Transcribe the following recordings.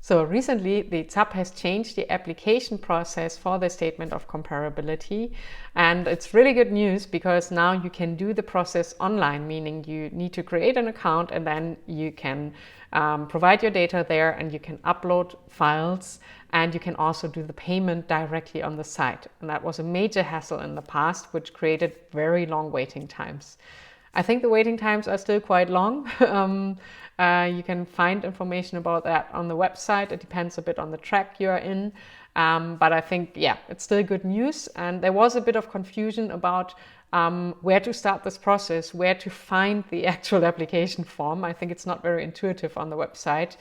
So recently, the ZAB has changed the application process for the statement of comparability. And it's really good news because now you can do the process online, meaning you need to create an account and then you can provide your data there and you can upload files and you can also do the payment directly on the site. And that was a major hassle in the past, which created very long waiting times. I think the waiting times are still quite long. You can find information about that on the website. It depends a bit on the track you're in. But I think, yeah, it's still good news. And there was a bit of confusion about where to start this process, where to find the actual application form. I think it's not very intuitive on the website.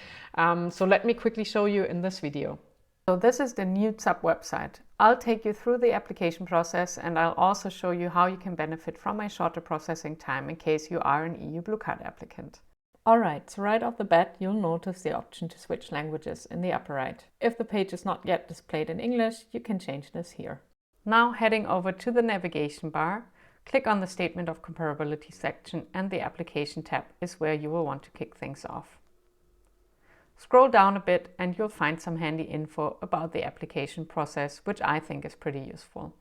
So let me quickly show you in this video. So this is the new ZAB website. I'll take you through the application process and I'll also show you how you can benefit from a shorter processing time in case you are an EU Blue Card applicant. Alright, so right off the bat you'll notice the option to switch languages in the upper right. If the page is not yet displayed in English, you can change this here. Now heading over to the navigation bar, click on the Statement of Comparability section and the Application tab is where you will want to kick things off. Scroll down a bit and you'll find some handy info about the application process, which I think is pretty useful.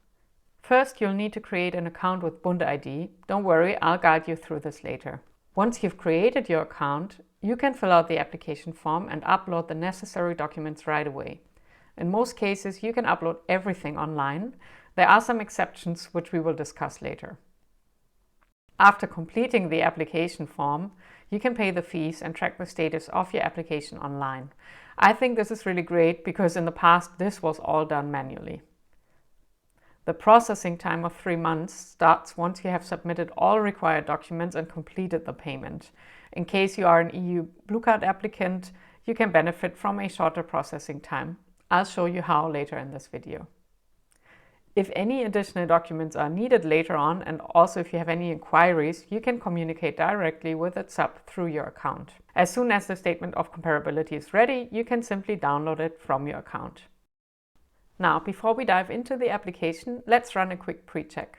First, you'll need to create an account with BundID. Don't worry, I'll guide you through this later. Once you've created your account, you can fill out the application form and upload the necessary documents right away. In most cases, you can upload everything online. There are some exceptions, which we will discuss later. After completing the application form, you can pay the fees and track the status of your application online. I think this is really great because in the past this was all done manually. The processing time of 3 months starts once you have submitted all required documents and completed the payment. In case you are an EU Blue Card applicant, you can benefit from a shorter processing time. I'll show you how later in this video. If any additional documents are needed later on, and also if you have any inquiries, you can communicate directly with the ZAB through your account. As soon as the statement of comparability is ready, you can simply download it from your account. Now, before we dive into the application, let's run a quick pre-check.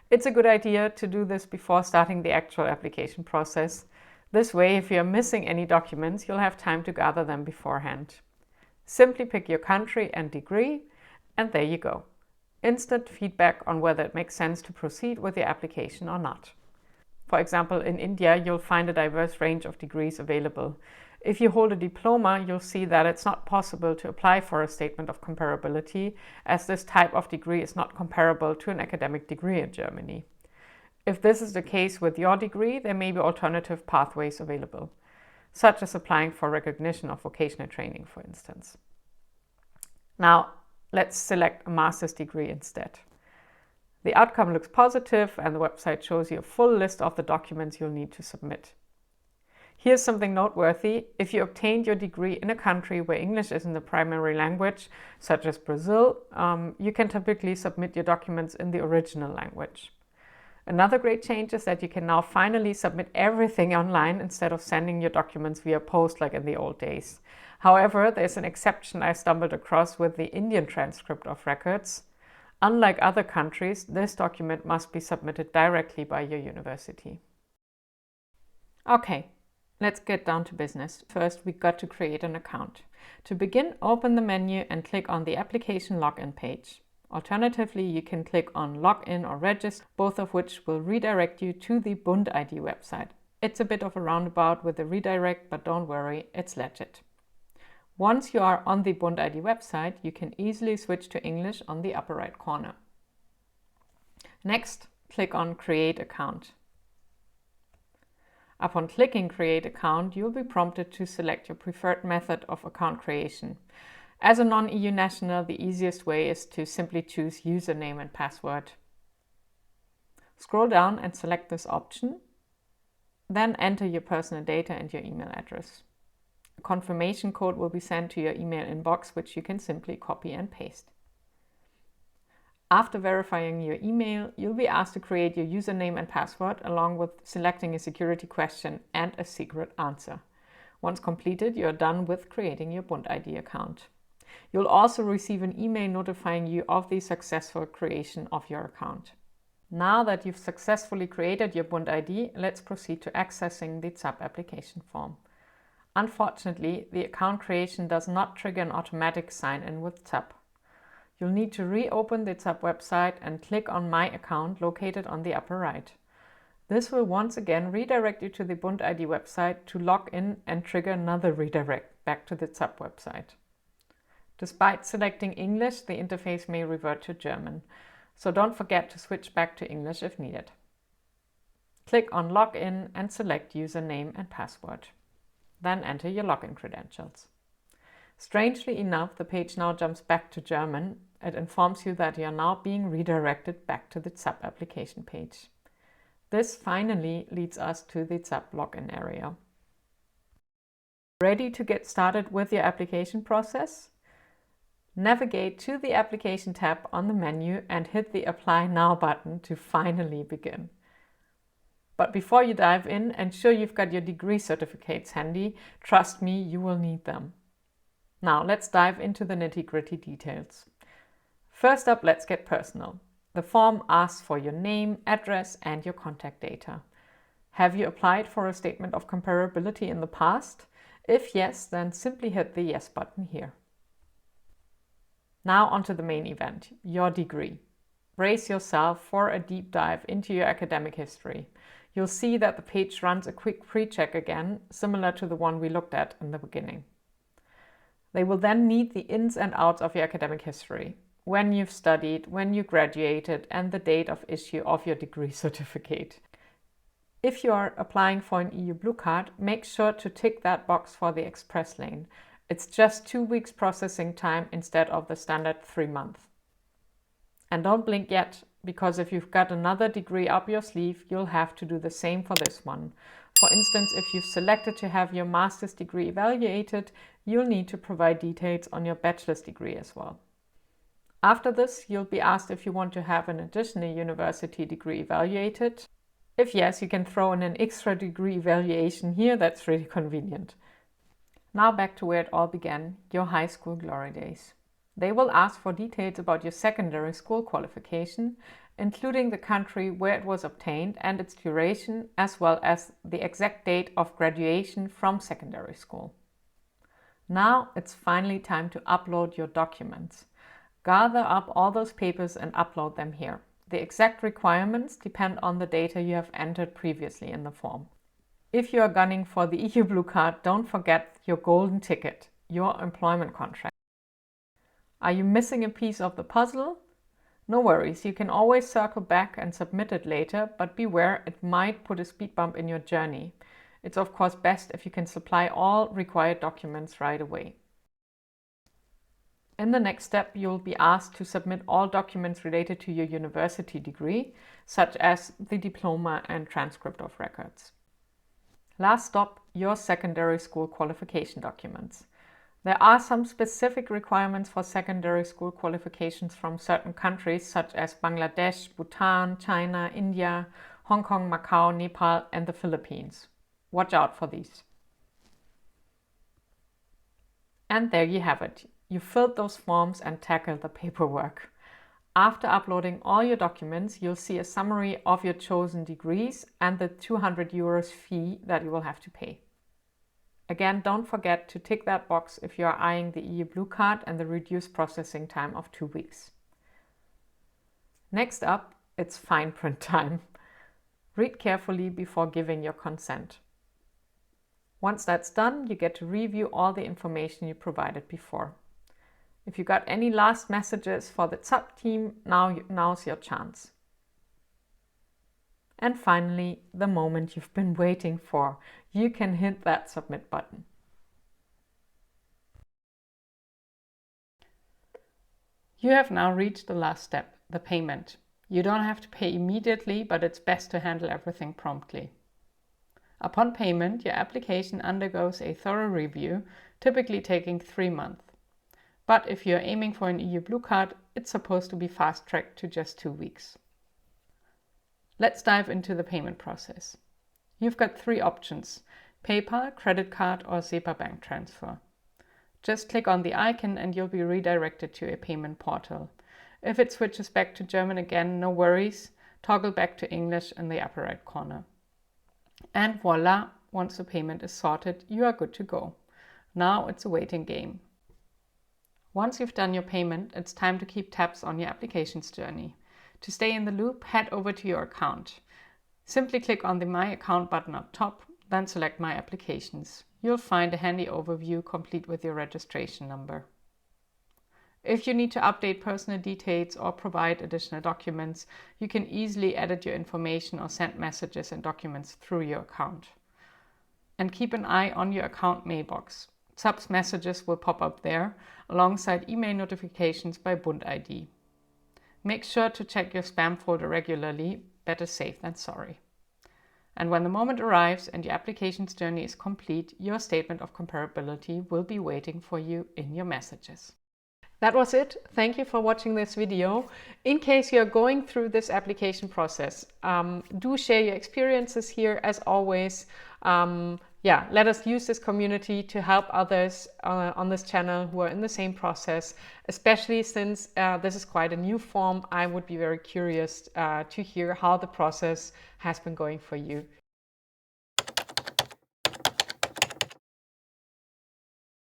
It's a good idea to do this before starting the actual application process. This way, if you're missing any documents, you'll have time to gather them beforehand. Simply pick your country and degree, and there you go. Instant feedback on whether it makes sense to proceed with your application or not. For example, in India, you'll find a diverse range of degrees available. If you hold a diploma, you'll see that it's not possible to apply for a statement of comparability, as this type of degree is not comparable to an academic degree in Germany. If this is the case with your degree, there may be alternative pathways available, such as applying for recognition of vocational training, for instance. Now, let's select a master's degree instead. The outcome looks positive and the website shows you a full list of the documents you'll need to submit. Here's something noteworthy. If you obtained your degree in a country where English isn't the primary language, such as Brazil, you can typically submit your documents in the original language. Another great change is that you can now finally submit everything online instead of sending your documents via post like in the old days. However, there's an exception I stumbled across with the Indian transcript of records. Unlike other countries, this document must be submitted directly by your university. Okay, let's get down to business. First, we got to create an account. To begin, open the menu and click on the application login page. Alternatively, you can click on Login or Register, both of which will redirect you to the BundID website. It's a bit of a roundabout with the redirect, but don't worry, it's legit. Once you are on the BundID website, you can easily switch to English on the upper right corner. Next, click on Create Account. Upon clicking Create Account, you'll be prompted to select your preferred method of account creation. As a non-EU national, the easiest way is to simply choose username and password. Scroll down and select this option. Then enter your personal data and your email address. A confirmation code will be sent to your email inbox, which you can simply copy and paste. After verifying your email, you'll be asked to create your username and password along with selecting a security question and a secret answer. Once completed, you're done with creating your BundID account. You'll also receive an email notifying you of the successful creation of your account. Now that you've successfully created your BundID, let's proceed to accessing the ZAB application form. Unfortunately, the account creation does not trigger an automatic sign-in with ZAB. You'll need to reopen the ZAB website and click on My Account located on the upper right. This will once again redirect you to the BundID website to log in and trigger another redirect back to the ZAB website. Despite selecting English, the interface may revert to German, so don't forget to switch back to English if needed. Click on Login and select username and password. Then enter your login credentials. Strangely enough, the page now jumps back to German. It informs you that you are now being redirected back to the ZAB application page. This finally leads us to the ZAB login area. Ready to get started with your application process? Navigate to the Application tab on the menu and hit the Apply Now button to finally begin. But before you dive in, ensure you've got your degree certificates handy. Trust me, you will need them. Now let's dive into the nitty-gritty details. First up, let's get personal. The form asks for your name, address, and your contact data. Have you applied for a statement of comparability in the past? If yes, then simply hit the Yes button here. Now onto the main event, your degree. Brace yourself for a deep dive into your academic history. You'll see that the page runs a quick pre-check again, similar to the one we looked at in the beginning. They will then need the ins and outs of your academic history, when you've studied, when you graduated, and the date of issue of your degree certificate. If you are applying for an EU Blue Card, make sure to tick that box for the Express lane. It's just 2 weeks processing time instead of the standard 3 months. And don't blink yet, because if you've got another degree up your sleeve, you'll have to do the same for this one. For instance, if you've selected to have your master's degree evaluated, you'll need to provide details on your bachelor's degree as well. After this, you'll be asked if you want to have an additional university degree evaluated. If yes, you can throw in an extra degree evaluation here. That's really convenient. Now back to where it all began, your high school glory days. They will ask for details about your secondary school qualification, including the country where it was obtained and its duration, as well as the exact date of graduation from secondary school. Now it's finally time to upload your documents. Gather up all those papers and upload them here. The exact requirements depend on the data you have entered previously in the form. If you are gunning for the EU Blue Card, don't forget your golden ticket, your employment contract. Are you missing a piece of the puzzle? No worries, you can always circle back and submit it later, but beware, it might put a speed bump in your journey. It's of course best if you can supply all required documents right away. In the next step, you'll be asked to submit all documents related to your university degree, such as the diploma and transcript of records. Last stop, your secondary school qualification documents. There are some specific requirements for secondary school qualifications from certain countries such as Bangladesh, Bhutan, China, India, Hong Kong, Macau, Nepal, and the Philippines. Watch out for these. And there you have it. You filled those forms and tackled the paperwork. After uploading all your documents, you'll see a summary of your chosen degrees and the €200 fee that you will have to pay. Again, don't forget to tick that box if you are eyeing the EU Blue Card and the reduced processing time of 2 weeks. Next up, it's fine print time. Read carefully before giving your consent. Once that's done, you get to review all the information you provided before. If you got any last messages for the ZAB team, now's your chance. And finally, the moment you've been waiting for. You can hit that submit button. You have now reached the last step, the payment. You don't have to pay immediately, but it's best to handle everything promptly. Upon payment, your application undergoes a thorough review, typically taking 3 months. But if you're aiming for an EU Blue Card, it's supposed to be fast-tracked to just 2 weeks. Let's dive into the payment process. You've got 3 options: PayPal, credit card, or SEPA bank transfer. Just click on the icon and you'll be redirected to a payment portal. If it switches back to German again, no worries. Toggle back to English in the upper right corner. And voila, Once the payment is sorted, you are good to go. Now it's a waiting game. Once you've done your payment, it's time to keep tabs on your applications journey. To stay in the loop, head over to your account. Simply click on the My Account button up top, then select My Applications. You'll find a handy overview complete with your registration number. If you need to update personal details or provide additional documents, you can easily edit your information or send messages and documents through your account. And keep an eye on your account mailbox. ZAB's messages will pop up there, alongside email notifications by BundID. Make sure to check your spam folder regularly, better safe than sorry. And when the moment arrives and your application's journey is complete, your statement of comparability will be waiting for you in your messages. That was it. Thank you for watching this video. In case you're going through this application process, do share your experiences here as always. Let us use this community to help others on this channel who are in the same process, especially since this is quite a new form. I would be very curious to hear how the process has been going for you.